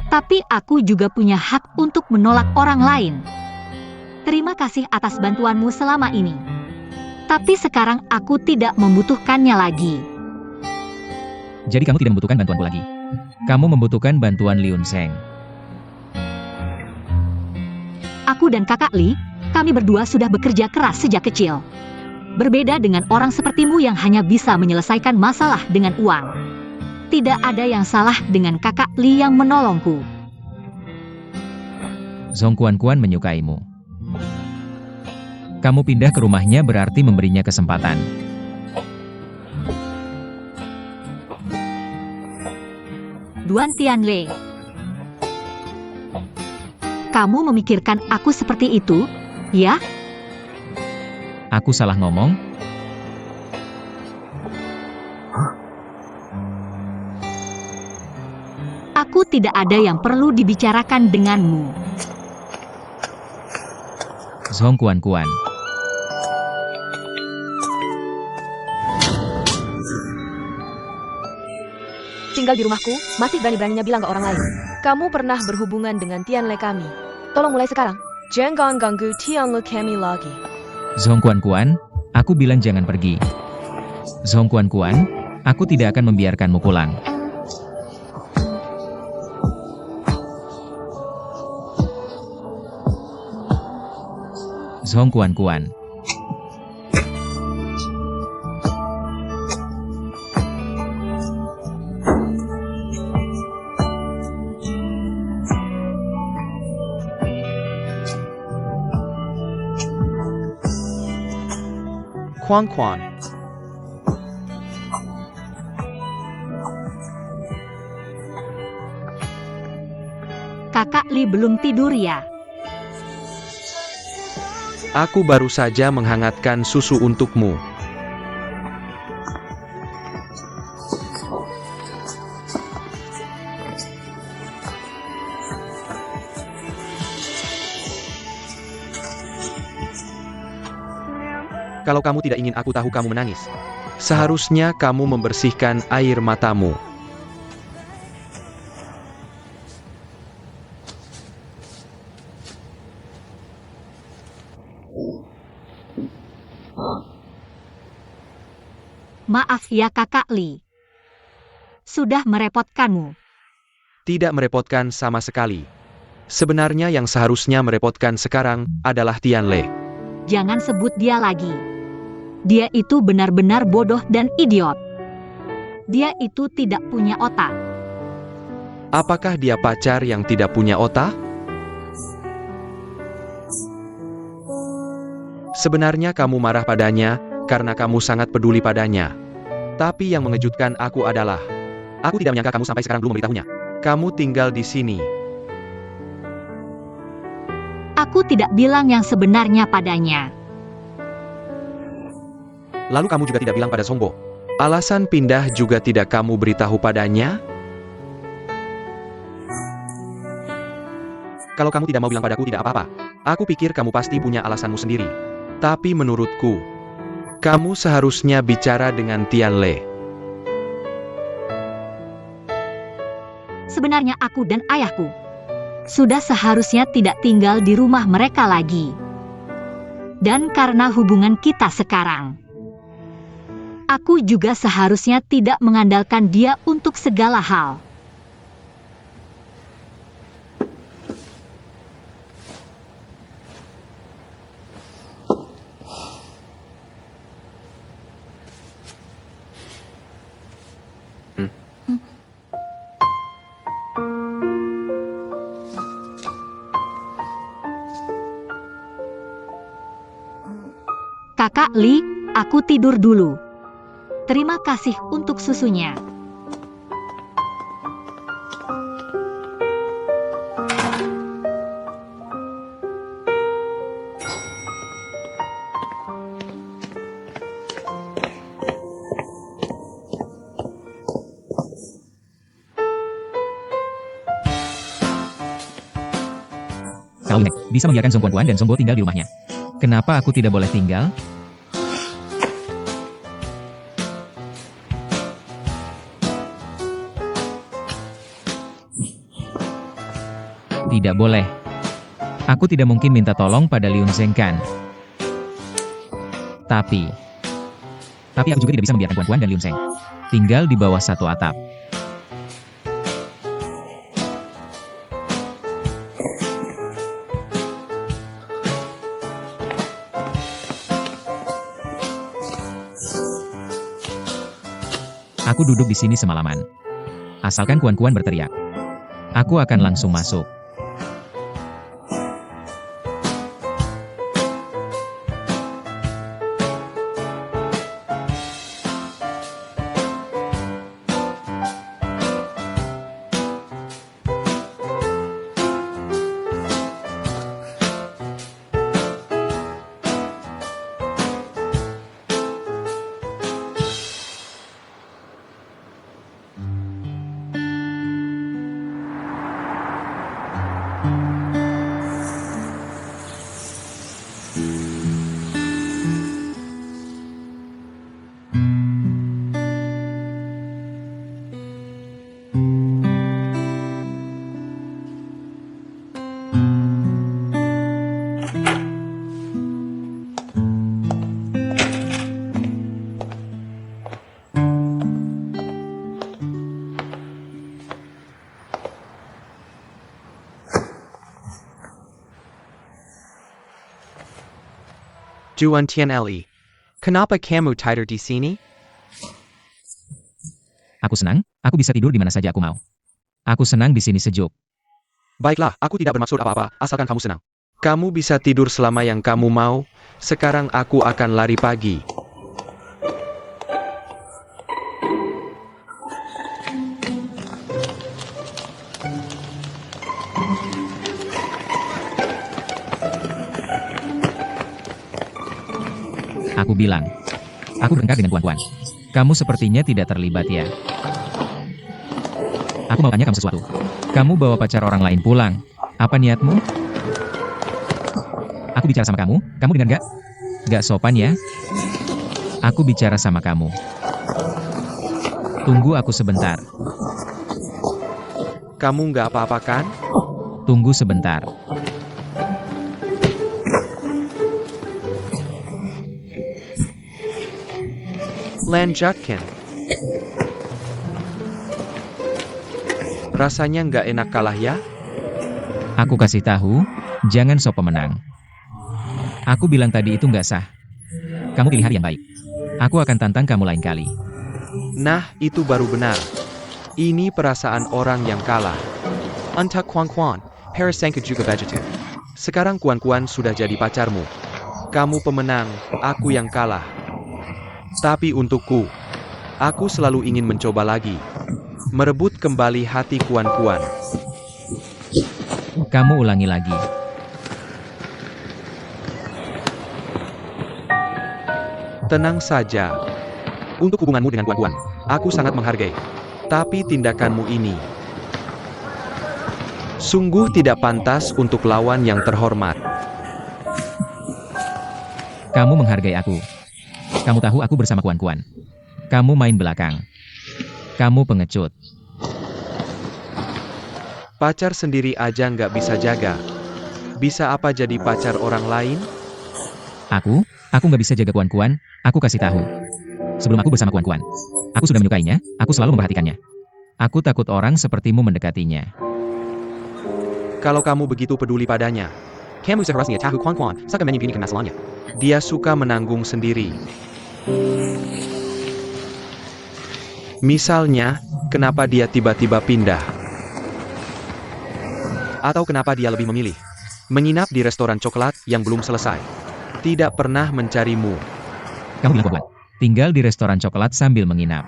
Tapi aku juga punya hak untuk menolak orang lain. Terima kasih atas bantuanmu selama ini. Tapi sekarang aku tidak membutuhkannya lagi. Jadi kamu tidak membutuhkan bantuanku lagi. Kamu membutuhkan bantuan Liun Seng. Aku dan kakak Li, kami berdua sudah bekerja keras sejak kecil. Berbeda dengan orang sepertimu yang hanya bisa menyelesaikan masalah dengan uang. Tidak ada yang salah dengan kakak Li yang menolongku. Zongguan menyukaimu. Kamu pindah ke rumahnya berarti memberinya kesempatan. Duan Tianlei, kamu memikirkan aku seperti itu, ya? Aku salah ngomong? Aku tidak ada yang perlu dibicarakan denganmu. Zongguan. Tinggal di rumahku, masih berani-beraninya bilang ke orang lain. Kamu pernah berhubungan dengan Tianlei kami. Tolong mulai sekarang. Jangan ganggu Tianlei kami lagi. Zongguan, aku bilang jangan pergi. Zongguan, aku tidak akan membiarkanmu pulang. Zongguan. Quan. Kakak Li belum tidur ya? Aku baru saja menghangatkan susu untukmu. Kalau kamu tidak ingin aku tahu kamu menangis, seharusnya kamu membersihkan air matamu. Maaf ya kakak Li. Sudah merepotkanmu. Tidak merepotkan sama sekali. Sebenarnya yang seharusnya merepotkan sekarang adalah Tianlei. Jangan sebut dia lagi. Dia itu benar-benar bodoh dan idiot. Dia itu tidak punya otak. Apakah dia pacar yang tidak punya otak? Sebenarnya kamu marah padanya, karena kamu sangat peduli padanya. Tapi yang mengejutkan aku adalah, aku tidak menyangka kamu sampai sekarang belum memberitahunya. Kamu tinggal di sini. Aku tidak bilang yang sebenarnya padanya. Lalu kamu juga tidak bilang pada Songbo. Alasan pindah juga tidak kamu beritahu padanya? Kalau kamu tidak mau bilang padaku tidak apa-apa. Aku pikir kamu pasti punya alasanmu sendiri. Tapi menurutku, kamu seharusnya bicara dengan Tian Le. Sebenarnya aku dan ayahku sudah seharusnya tidak tinggal di rumah mereka lagi. Dan karena hubungan kita sekarang, aku juga seharusnya tidak mengandalkan dia untuk segala hal. Kakak Li, aku tidur dulu. Terima kasih untuk susunya. Kau Nek, bisa membiarkan Song Kuan dan Songbo tinggal di rumahnya. Kenapa aku tidak boleh tinggal? Tidak boleh. Aku tidak mungkin minta tolong pada Liun Zhengkan. Tapi aku juga tidak bisa membiarkan Kuan Kuan dan Liun Zheng tinggal di bawah satu atap. Aku duduk di sini semalaman. Asalkan Kuan Kuan berteriak, aku akan langsung masuk. Juan Tian Le. Kenapa kamu tidur di sini? Aku senang, aku bisa tidur di mana saja aku mau. Aku senang di sini sejuk. Baiklah, aku tidak bermaksud apa-apa, asalkan kamu senang. Kamu bisa tidur selama yang kamu mau, sekarang aku akan lari pagi. Aku bilang. Aku berengkar dengan Kuan Kuan. Kamu sepertinya tidak terlibat ya. Aku mau tanya kamu sesuatu. Kamu bawa pacar orang lain pulang. Apa niatmu? Aku bicara sama kamu, kamu dengar gak? Gak sopan ya? Aku bicara sama kamu. Tunggu aku sebentar. Kamu nggak apa-apa kan? Tunggu sebentar. Lanjutkan. Rasanya nggak enak kalah ya? Aku kasih tahu, jangan sok pemenang. Aku bilang tadi itu nggak sah. Kamu pilih hari yang baik. Aku akan tantang kamu lain kali. Nah, itu baru benar. Ini perasaan orang yang kalah. Entah Kuan Kuan, Paris Sangka juga begitu. Sekarang Kuan Kuan sudah jadi pacarmu. Kamu pemenang, aku yang kalah. Tapi untukku, aku selalu ingin mencoba lagi. Merebut kembali hati Kuan Kuan. Kamu ulangi lagi. Tenang saja. Untuk hubunganmu dengan Kuan-Kuan, aku sangat menghargai. Tapi tindakanmu ini sungguh tidak pantas untuk lawan yang terhormat. Kamu menghargai aku. Kamu tahu aku bersama Kuan-Kuan. Kamu main belakang. Kamu pengecut. Pacar sendiri aja nggak bisa jaga. Bisa apa jadi pacar orang lain? Aku nggak bisa jaga Kuan-Kuan, aku kasih tahu. Sebelum aku bersama Kuan-Kuan, aku sudah menyukainya, aku selalu memperhatikannya. Aku takut orang sepertimu mendekatinya. Kalau kamu begitu peduli padanya, kamu seharusnya tahu Kuan-Kuan sangat menyembunyikan masalahnya. Dia suka menanggung sendiri. Misalnya, kenapa dia tiba-tiba pindah? Atau kenapa dia lebih memilih menginap di restoran coklat yang belum selesai? Tidak pernah mencarimu. Kamu bilang Kuan, tinggal di restoran coklat sambil menginap.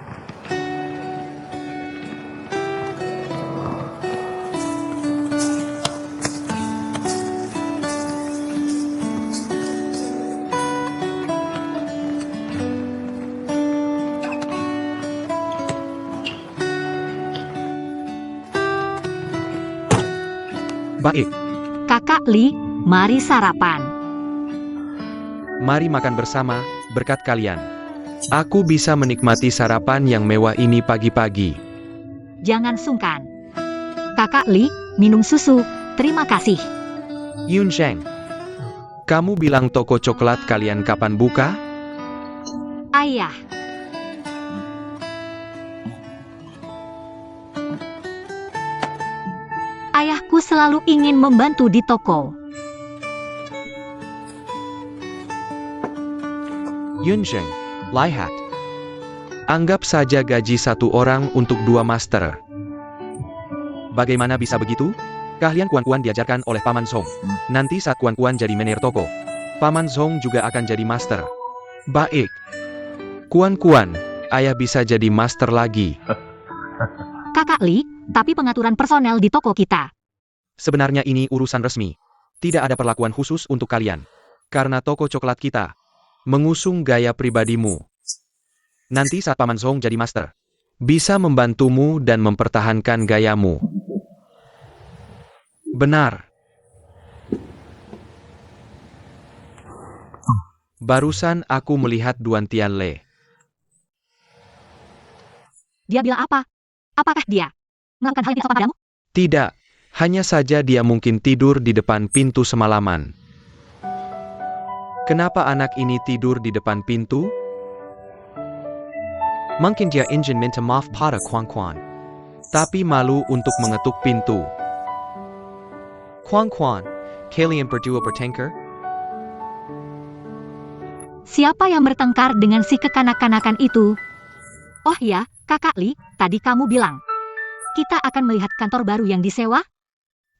Baik, Kakak Li, mari sarapan. mari makan bersama, berkat kalian. Aku bisa menikmati sarapan yang mewah ini pagi-pagi. Jangan sungkan. Kakak Li, minum susu. Terima kasih. Yun Zheng, kamu bilang toko coklat kalian kapan buka? Ayah, ayahku selalu ingin membantu di toko. Yun Zheng, lihat. Anggap saja gaji satu orang untuk 2 master. Bagaimana bisa begitu? Keahlian Kuan-Kuan diajarkan oleh Paman Zhong. Nanti saat Kuan-Kuan jadi manajer toko, Paman Zhong juga akan jadi master. Baik. Kuan-Kuan, ayah bisa jadi master lagi. Kakak Li, tapi pengaturan personel di toko kita. Sebenarnya ini urusan resmi. Tidak ada perlakuan khusus untuk kalian. Karena toko coklat kita mengusung gaya pribadimu. Nanti saat Paman Zhong jadi master, bisa membantumu dan mempertahankan gayamu. Benar. Barusan aku melihat Duan Tianle. Dia bilang apa? Apakah dia melakukan hal yang sama padamu? Tidak, hanya saja dia mungkin tidur di depan pintu semalaman. Kenapa anak ini tidur di depan pintu? Mungkin dia ingin minta maaf pada Kuan-Kuan, tapi malu untuk mengetuk pintu. Kuan-Kuan, kalian berdua bertengkar? Siapa yang bertengkar dengan si kekanak-kanakan itu? Oh ya, Kakak Li, tadi kamu bilang kita akan melihat kantor baru yang disewa?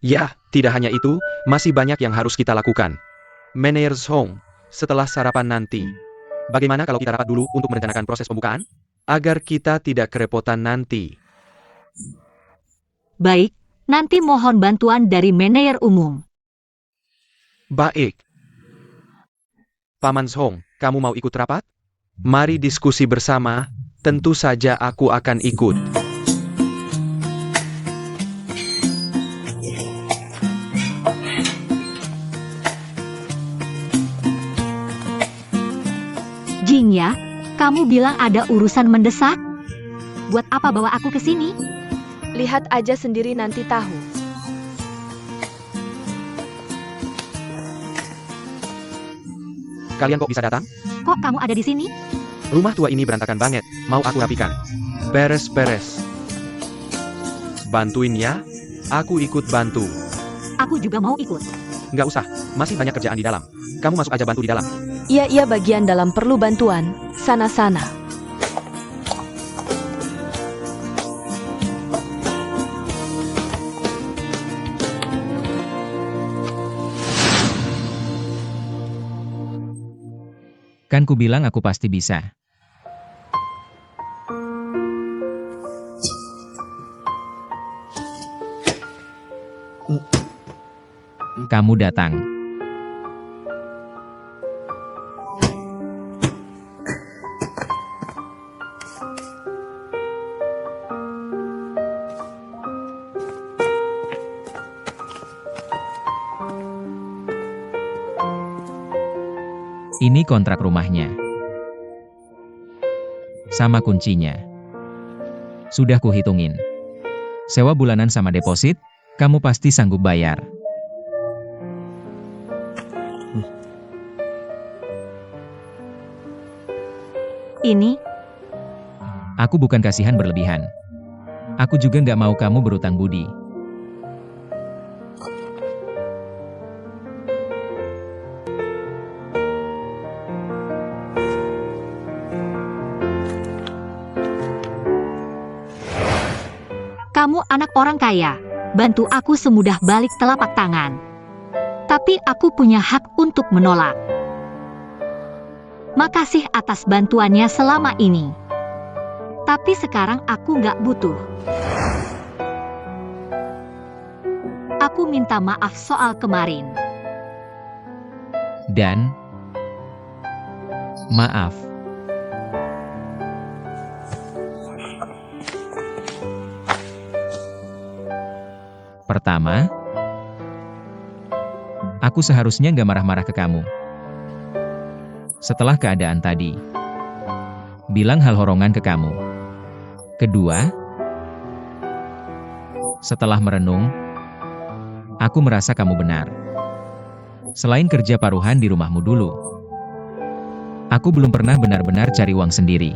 Ya, tidak hanya itu, masih banyak yang harus kita lakukan. Manajer Zhong, setelah sarapan nanti, bagaimana kalau kita rapat dulu untuk merencanakan proses pembukaan? Agar kita tidak kerepotan nanti. Baik, nanti mohon bantuan dari manajer umum. Baik. Paman Zhong, kamu mau ikut rapat? Mari diskusi bersama, tentu saja aku akan ikut. Jingya, kamu bilang ada urusan mendesak? Buat apa bawa aku ke sini? Lihat aja sendiri nanti tahu. Kalian kok bisa datang? Kok kamu ada di sini? Rumah tua ini berantakan banget, mau aku rapikan. Beres-beres. Bantuin ya, aku ikut bantu. Aku juga mau ikut. Nggak usah, masih banyak kerjaan di dalam. Kamu masuk aja bantu di dalam. Iya bagian dalam perlu bantuan, sana-sana. Kan ku bilang aku pasti bisa. Kamu datang. Ini kontrak rumahnya. Sama kuncinya. Sudah kuhitungin. Sewa bulanan sama deposit, kamu pasti sanggup bayar. Ini, Aku bukan kasihan berlebihan. Aku juga nggak mau kamu berutang budi. kamu anak orang kaya. Bantu aku semudah balik telapak tangan. Tapi aku punya hak untuk menolak. Makasih atas bantuannya selama ini. Tapi sekarang aku nggak butuh. Aku minta maaf soal kemarin. Dan maaf. Pertama, aku seharusnya nggak marah-marah ke kamu. Setelah keadaan tadi, bilang hal horongan ke kamu. Kedua, setelah merenung, aku merasa kamu benar. Selain kerja paruhan di rumahmu dulu, aku belum pernah benar-benar cari uang sendiri.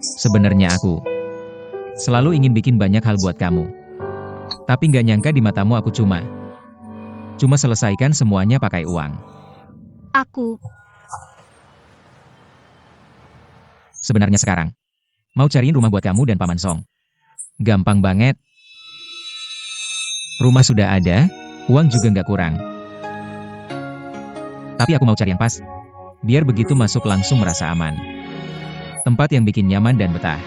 Sebenarnya aku selalu ingin bikin banyak hal buat kamu. Tapi nggak nyangka di matamu aku cuma selesaikan semuanya pakai uang. Sebenarnya sekarang, mau cariin rumah buat kamu dan Paman Song. Gampang banget. Rumah sudah ada, uang juga nggak kurang. Tapi aku mau cari yang pas. Biar begitu masuk langsung merasa aman. Tempat yang bikin nyaman dan betah.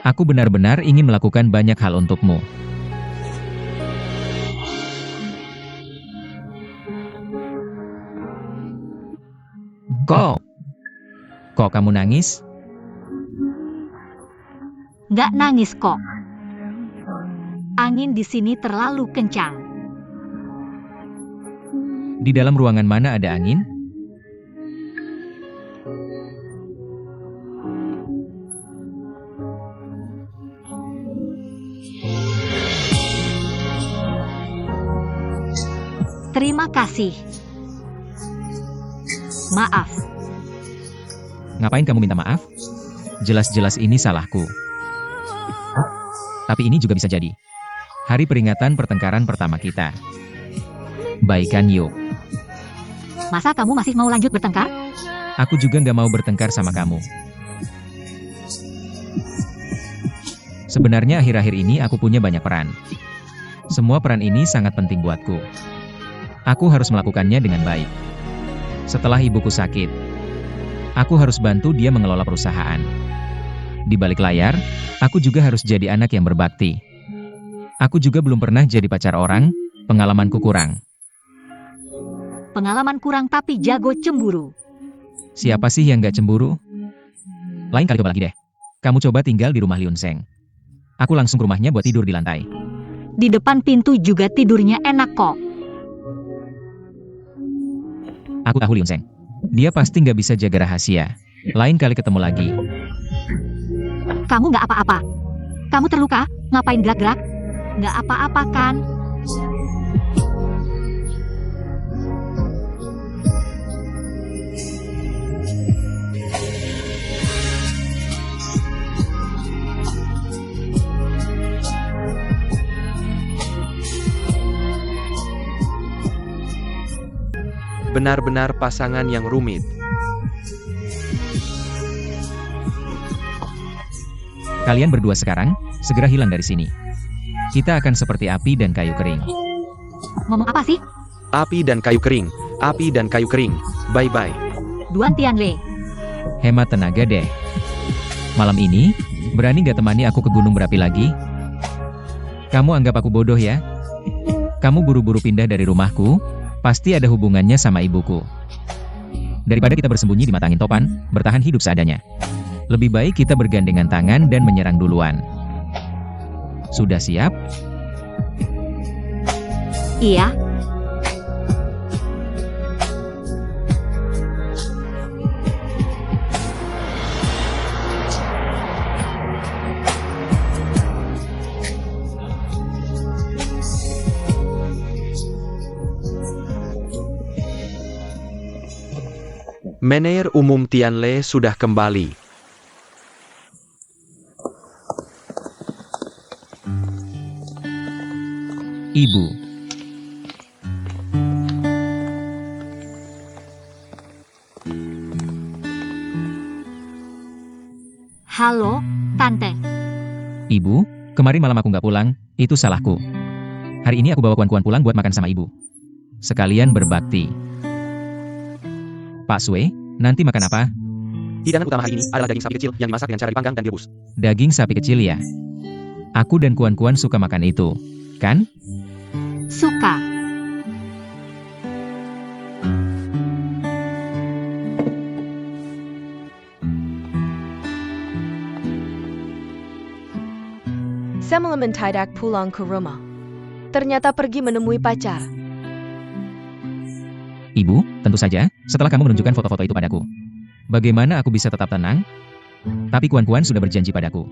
Aku benar-benar ingin melakukan banyak hal untukmu. Kok kamu nangis? Nggak nangis kok. Angin di sini terlalu kencang. Di dalam ruangan mana ada angin? Terima kasih. Maaf. Ngapain kamu minta maaf? Jelas-jelas ini salahku. Tapi ini juga bisa jadi hari peringatan pertengkaran pertama kita. Baikan yuk. Masa kamu masih mau lanjut bertengkar? Aku juga nggak mau bertengkar sama kamu. Sebenarnya akhir-akhir ini aku punya banyak peran. Semua peran ini sangat penting buatku. Aku harus melakukannya dengan baik. Setelah ibuku sakit, aku harus bantu dia mengelola perusahaan. Di balik layar, aku juga harus jadi anak yang berbakti. Aku juga belum pernah jadi pacar orang, pengalamanku kurang. Pengalaman kurang tapi jago cemburu. Siapa sih yang gak cemburu? Lain kali coba lagi deh. Kamu coba tinggal di rumah Liun Seng. Aku langsung ke rumahnya buat tidur di lantai. Di depan pintu juga tidurnya enak kok. Aku tahu Liun Seng. Dia pasti nggak bisa jaga rahasia. Lain kali ketemu lagi. Kamu nggak apa-apa. Kamu terluka? Ngapain gerak-gerak? Nggak apa-apa kan? Benar-benar pasangan yang rumit. Kalian berdua sekarang, segera hilang dari sini. Kita akan seperti api dan kayu kering. Ngomong apa sih? Api dan kayu kering. Api dan kayu kering. Bye-bye. Duan Tianle. Hemat tenaga deh. Malam ini, berani nggak temani aku ke gunung berapi lagi? Kamu anggap aku bodoh ya? Kamu buru-buru pindah dari rumahku, pasti ada hubungannya sama ibuku. Daripada kita bersembunyi di mata angin topan, bertahan hidup seadanya. Lebih baik kita bergandengan tangan dan menyerang duluan. Sudah siap? Iya. Manajer umum Tianle sudah kembali. Ibu. Halo, Tante. Ibu, kemarin malam aku nggak pulang, itu salahku. Hari ini aku bawa kuan-kuan pulang buat makan sama ibu. Sekalian berbakti. Pak Sue, nanti makan apa? Hidangan utama hari ini adalah daging sapi kecil yang dimasak dengan cara dipanggang dan direbus. Daging sapi kecil ya? Aku dan kuan-kuan suka makan itu, kan? Suka. Saya mengentai pulang ke rumah. Ternyata pergi menemui pacar. Ibu, tentu saja, setelah kamu menunjukkan foto-foto itu padaku. Bagaimana aku bisa tetap tenang? Tapi kuan-kuan sudah berjanji padaku.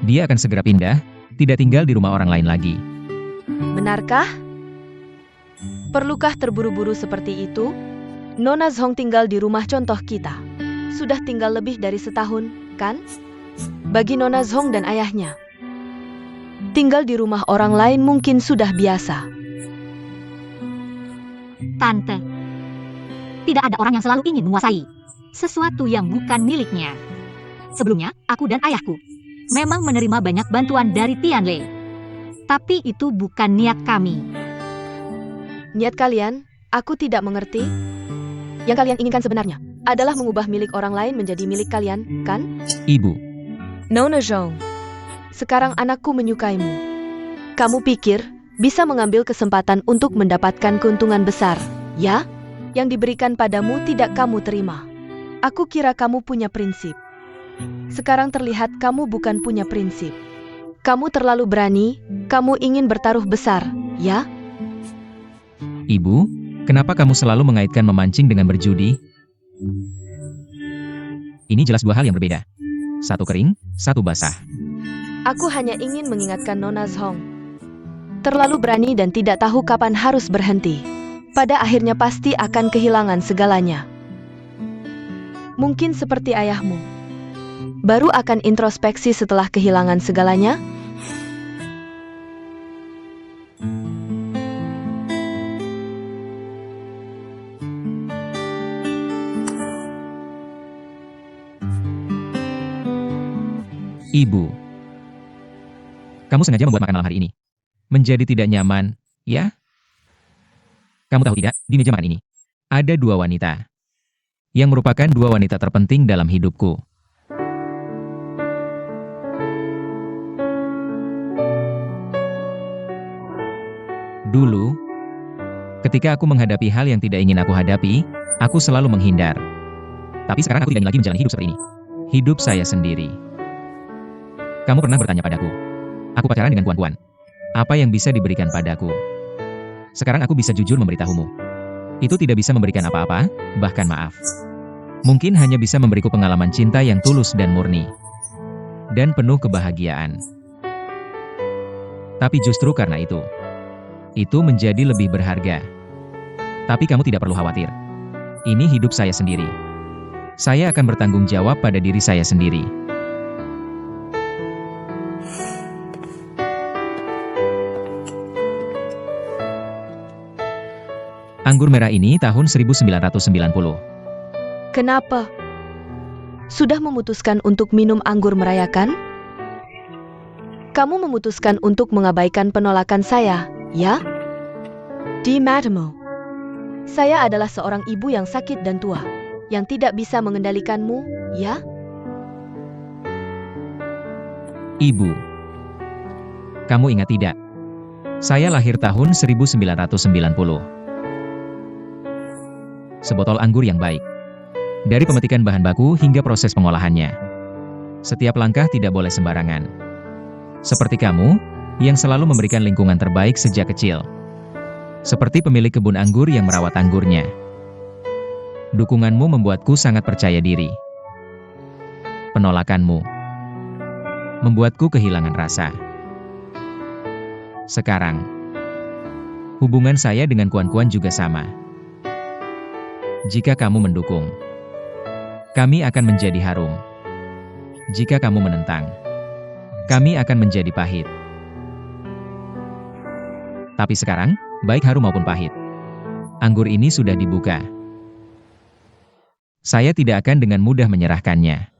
Dia akan segera pindah, tidak tinggal di rumah orang lain lagi. Benarkah? Perlukah terburu-buru seperti itu? Nona Zhong tinggal di rumah contoh kita. Sudah tinggal lebih dari setahun, kan? Bagi Nona Zhong dan ayahnya, tinggal di rumah orang lain mungkin sudah biasa. Tante. Tidak ada orang yang selalu ingin menguasai sesuatu yang bukan miliknya. Sebelumnya, aku dan ayahku memang menerima banyak bantuan dari Tianle. Tapi itu bukan niat kami. Niat kalian, aku tidak mengerti. Yang kalian inginkan sebenarnya adalah mengubah milik orang lain menjadi milik kalian, kan? Ibu, Nona Zhong, sekarang anakku menyukaimu. Kamu pikir bisa mengambil kesempatan untuk mendapatkan keuntungan besar, ya? Yang diberikan padamu tidak kamu terima. Aku kira kamu punya prinsip. Sekarang terlihat kamu bukan punya prinsip. Kamu terlalu berani, kamu ingin bertaruh besar, ya? Ibu, kenapa kamu selalu mengaitkan memancing dengan berjudi? Ini jelas dua hal yang berbeda. Satu kering, satu basah. Aku hanya ingin mengingatkan Nona Zhong. Terlalu berani dan tidak tahu kapan harus berhenti. Pada akhirnya pasti akan kehilangan segalanya. Mungkin seperti ayahmu. Baru akan introspeksi setelah kehilangan segalanya. Ibu, kamu sengaja membuat makan malam hari ini. Menjadi tidak nyaman, ya? Kamu tahu tidak, di meja makan ini ada dua wanita yang merupakan dua wanita terpenting dalam hidupku. Dulu, ketika aku menghadapi hal yang tidak ingin aku hadapi, aku selalu menghindar. Tapi sekarang aku tidak ingin lagi menjalani hidup seperti ini. Hidup saya sendiri. Kamu pernah bertanya padaku, aku pacaran dengan kuan-kuan. Apa yang bisa diberikan padaku? Sekarang aku bisa jujur memberitahumu. Itu tidak bisa memberikan apa-apa, bahkan maaf. Mungkin hanya bisa memberiku pengalaman cinta yang tulus dan murni. Dan penuh kebahagiaan. Tapi justru karena itu menjadi lebih berharga. Tapi kamu tidak perlu khawatir. Ini hidup saya sendiri. Saya akan bertanggung jawab pada diri saya sendiri. Anggur merah ini tahun 1990. Kenapa? Sudah memutuskan untuk minum anggur merayakan? Kamu memutuskan untuk mengabaikan penolakan saya, ya? Di matamu, saya adalah seorang ibu yang sakit dan tua, yang tidak bisa mengendalikanmu, ya? Ibu, kamu ingat tidak? Saya lahir tahun 1990. Sebotol anggur yang baik. Dari pemetikan bahan baku hingga proses pengolahannya. Setiap langkah tidak boleh sembarangan. Seperti kamu, yang selalu memberikan lingkungan terbaik sejak kecil. Seperti pemilik kebun anggur yang merawat anggurnya. Dukunganmu membuatku sangat percaya diri. Penolakanmu membuatku kehilangan rasa. Sekarang, hubungan saya dengan kuan-kuan juga sama. Jika kamu mendukung, Kami akan menjadi harum. Jika kamu menentang, kami akan menjadi pahit. Tapi sekarang, baik harum maupun pahit, anggur ini sudah dibuka. Saya tidak akan dengan mudah menyerahkannya.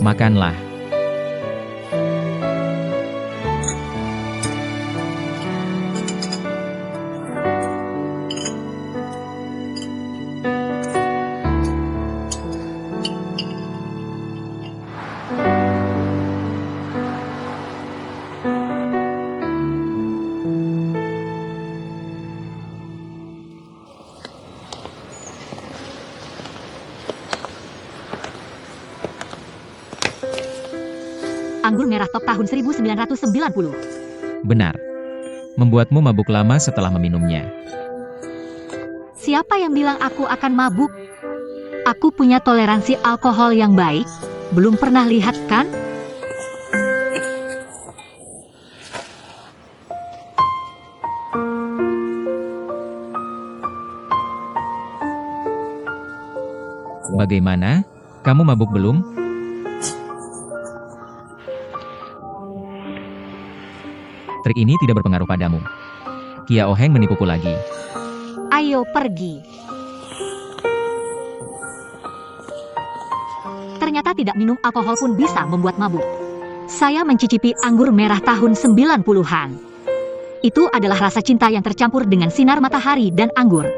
Makanlah. Anggur merah top tahun 1990. Benar. Membuatmu mabuk lama setelah meminumnya. Siapa yang bilang aku akan mabuk? Aku punya toleransi alkohol yang baik. Belum pernah lihat kan? Bagaimana? Kamu mabuk belum? Trik ini tidak berpengaruh padamu. Kiao Heng menipuku lagi. Ayo pergi. Ternyata tidak minum alkohol pun bisa membuat mabuk. Saya mencicipi anggur merah tahun 90-an. Itu adalah rasa cinta yang tercampur dengan sinar matahari dan anggur.